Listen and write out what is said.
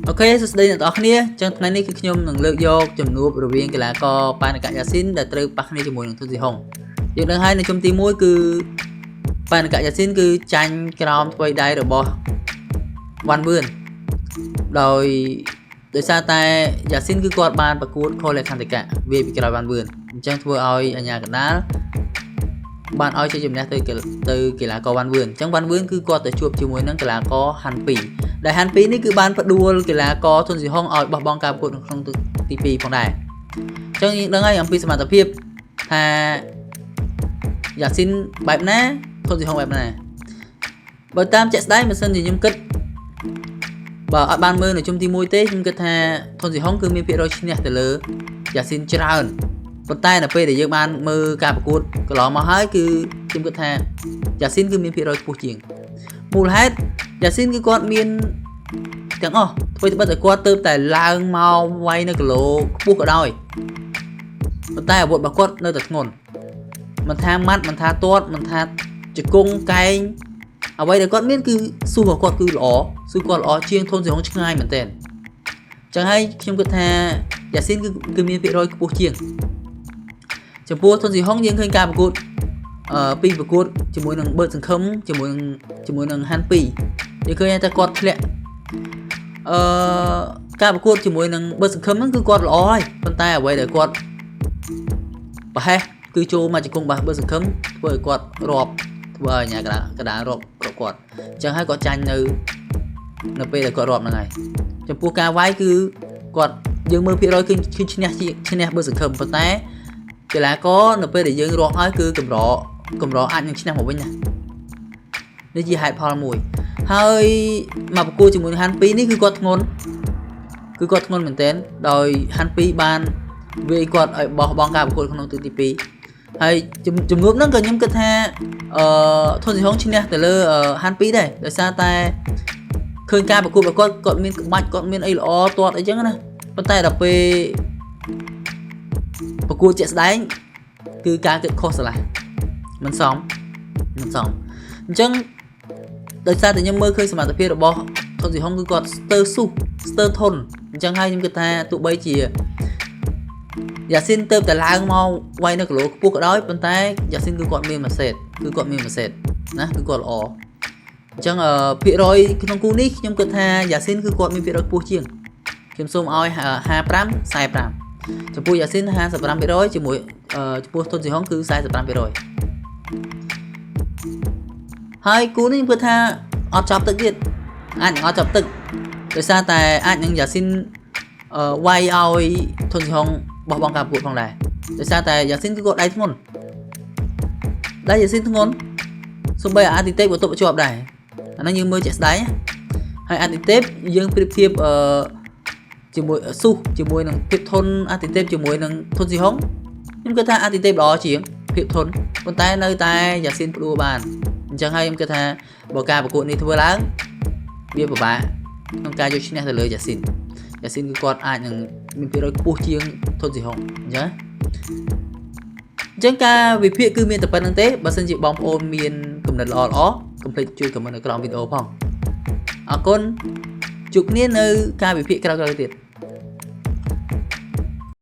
អូខេសួស្តីអ្នកទាំងអស់គ្នាចឹងថ្ងៃនេះគឺខ្ញុំនឹងលើកយកចំនួនរវាងកីឡាករប៉ានកយ៉ាស៊ីនដែលត្រូវប៉ះគ្នាជាមួយនឹងទុនស៊ីហុងយើងដឹងហើយនៅជុំទី1គឺប៉ានកយ៉ាស៊ីនគឺចាញ់ក្រោមថ្វីដៃរបស់វ៉ាន់វឿនដោយសារតែយ៉ាស៊ីនគឺគាត់បានប្រកួតខូលេខាន់តេកាវាពីក្រោយវ៉ាន់វឿនអញ្ចឹងធ្វើឲ្យអាញាកណ្ដាលបានឲ្យជ័យជំនះទៅកីឡាករវ៉ាន់វឿនអញ្ចឹងវ៉ាន់វឿនគឺគាត់ទៅជួបជាមួយនឹងកីឡាករហាន់ពីដែលហាន់ពីនេះគឺបានផ្ដួលកីឡាករទុនស៊ីហុងឲ្យបោះបង់ការប្រកួតក្នុងទី2ផងដែរអញ្ចឹងយើងដឹងហើយអំពីសមត្ថភាពថាយ៉ាស៊ីនបែបណាទុនស៊ីហុងបែបណាបើតាមជាក់ស្ដែងបើសិនជាខ្ញុំគិតបើអត់បានមើលនៅជុំទី1ទេខ្ញុំគិតថាទុនស៊ីហុងគឺមានភាគរយឈ្នះទៅលើយ៉ាស៊ីនច្រើនប៉ុន្តែនៅពេលដែលយើងបានមើលការប្រកួតកន្លងមកហើយគឺខ្ញុំគិតថាយ៉ាស៊ីនគឺមានភាគរយខ្ពស់ជាងមូលហេតុយ៉ាស៊ីនគឺគាត់មានទាំងអស់ធ្វើត្បិតតែគាត់ទៅតែឡើងមកវាយនៅគីឡូខ្ពស់ក៏ដោយប៉ុន្តែអាវុធរបស់គាត់នៅតែធ្ងន់មិនថាម៉ាត់មិនថាទាត់មិនថាជង្គង់កែងអ្វីដែលគាត់មានគឺស៊ូរបស់គាត់គឺល្អស៊ូគាត់ល្អជាងធនស៊ីហុងឆ្ងាយមែនទែនអញ្ចឹងហើយខ្ញុំគិតថាយ៉ាស៊ីនគឺមានភាគរយខ្ពស់ជាងចំពោះធនស៊ីហុងយើងឃើញការប្រកួតពីប្រកួតជាមួយនឹងបឺតសង្ឃឹមជាមួយនឹងហាន់ពីយើងឃើញថាគាត់ធ្លាក់ការប្រកួតជាមួយនឹងបឺតសង្ឃឹមហ្នឹងគឺគាត់ល្អហើយប៉ុន្តែអ្វីដែលគាត់ប្រហែលគឺចូលមកជង្គង់របស់បឺតសង្ឃឹមធ្វើឲ្យគាត់រាប់ធ្វើឲ្យអាញាកដារាប់គាត់អញ្ចឹងហើយគាត់ចាញ់នៅពេលដែលគាត់រាប់ហ្នឹងហើយចំពោះការវាយគឺគាត់យើងមើលភាគរយគឺឈ្នះបឺតសង្ឃឹមប៉ុន្តែកីឡាករនៅពេលដែលយើងរាប់ហើយគឺកម្រអាចនឹងឈ្នះមកវិញណានេះជាហេតុផលមួយហើយមកប្រកួតជាមួយនឹងហាន់ពីនេះគឺគាត់ធ្ងន់មែនទែនដោយហាន់ពីបានវាយគាត់ឲ្យបោះបង់ការប្រកួតក្នុងទី2ហើយចំនួនហ្នឹងក៏ខ្ញុំគិតថាធនស៊ីហុងឈ្នះទៅលើហាន់ពីដែរដោយសារតែឃើញការប្រកួតរបស់គាត់មានក្បាច់គាត់មានអីល្អទាត់អីចឹងណាប៉ុន្តែដល់ពេលប្រកួតជាក់ស្ដែងគឺការគិតខុសស្រឡះមិនសមអញ្ចឹងដោយសារតែខ្ញុំមើលឃើញសមត្ថភាពរបស់ធនស៊ីហុងគឺគាត់ស្ទើរធន់អញ្ចឹងហើយខ្ញុំគិតថាទោះបីជាយ៉ាស៊ីនទៅតែឡើងមកវាយនៅគីឡូខ្ពស់ក៏ដោយប៉ុន្តែយ៉ាស៊ីនគឺគាត់មានម៉ាសេតណាគឺគាត់ល្អអញ្ចឹងភាគរយក្នុងគូនេះខ្ញុំគិតថាយ៉ាស៊ីនគឺគាត់មានភាគរយខ្ពស់ជាងខ្ញុំសូមឲ្យ55-45ចំពោះយ៉ាស៊ីន55%ជាមួយចំពោះទុនស៊ីហុងគឺ45%ហើយគូនេះខ្ញុំគិតថាអត់ចាប់ទឹកទៀតអាចនឹងអត់ចាប់ទឹកដោយសារតែអាចនឹងយ៉ាស៊ីនវាយឲ្យទុនស៊ីហុងបោះបង់ការប្រកួតផងដែរដោយសារតែយ៉ាស៊ីនគឺគាត់ដៃធ្ងន់សូម្បីអាទិទេពក៏ទប់ជាប់ដែរអាហ្នឹងយើងមើលជាក់ស្ដែងហើយអាទិទេពយើងប្រៀបធៀបជាមួយស៊ូជាមួយនឹងភាពធន់អាទិទេពជាមួយនឹងធនស៊ីហុងខ្ញុំគិតថាអាទិទេពល្អជាងភាពធន់ប៉ុន្តែនៅតែយ៉ាស៊ីនផ្ដួលបានអញ្ចឹងហើយខ្ញុំគិតថាបើការប្រកួតនេះធ្វើឡើងវាពិបាកក្នុងការយកឈ្នះទៅលើយ៉ាស៊ីនគឺគាត់អាចនឹងមានភាគរយខ្ពស់ជាងធនស៊ីហុងអញ្ចឹងការវិភាគគឺមានតែប៉ុណ្្នឹងទេបើសិនជាបងប្អូនមានគំនិតល្អកុំភ្លេចជួយ comment នៅក្រោមវីដេអូផងអរគុណជួបគ្នានៅការវិភាគក្រោយៗទៀត